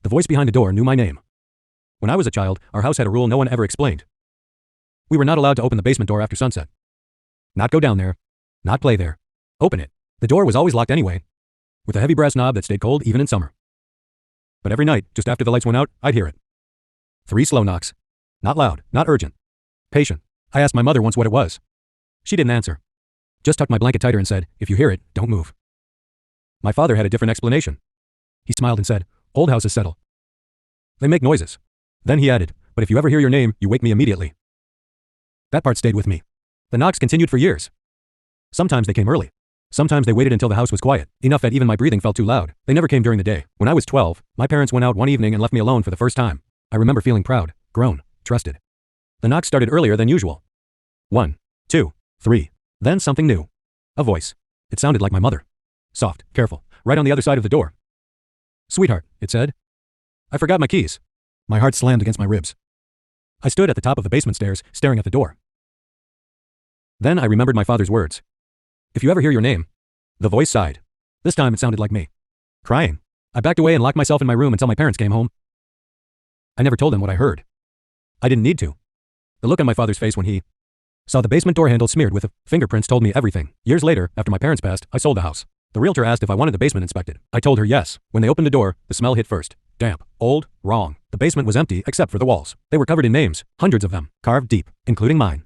The voice behind the door knew my name. When I was a child, our house had a rule no one ever explained. We were not allowed to open the basement door after sunset. Not go down there. Not play there. Open it. The door was always locked anyway, with a heavy brass knob that stayed cold even in summer. But every night, just after the lights went out, I'd hear it. 3 slow knocks. Not loud, not urgent. Patient. I asked my mother once what it was. She didn't answer. Just tucked my blanket tighter and said, if you hear it, don't move. My father had a different explanation. He smiled and said, old houses settle. They make noises. Then he added, but if you ever hear your name, you wake me immediately. That part stayed with me. The knocks continued for years. Sometimes they came early. Sometimes they waited until the house was quiet, enough that even my breathing felt too loud. They never came during the day. When I was 12, my parents went out one evening and left me alone for the first time. I remember feeling proud, grown, trusted. The knocks started earlier than usual. 1, 2, 3. Then something new. A voice. It sounded like my mother. Soft, careful, right on the other side of the door. Sweetheart, it said. I forgot my keys. My heart slammed against my ribs. I stood at the top of the basement stairs, staring at the door. Then I remembered my father's words. If you ever hear your name. The voice sighed. This time it sounded like me. Crying. I backed away and locked myself in my room until my parents came home. I never told them what I heard. I didn't need to. The look on my father's face when he saw the basement door handle smeared with fingerprints told me everything. Years later, after my parents passed, I sold the house. The realtor asked if I wanted the basement inspected. I told her yes. When they opened the door, the smell hit first. Damp, old, wrong. The basement was empty except for the walls. They were covered in names, hundreds of them, carved deep, including mine.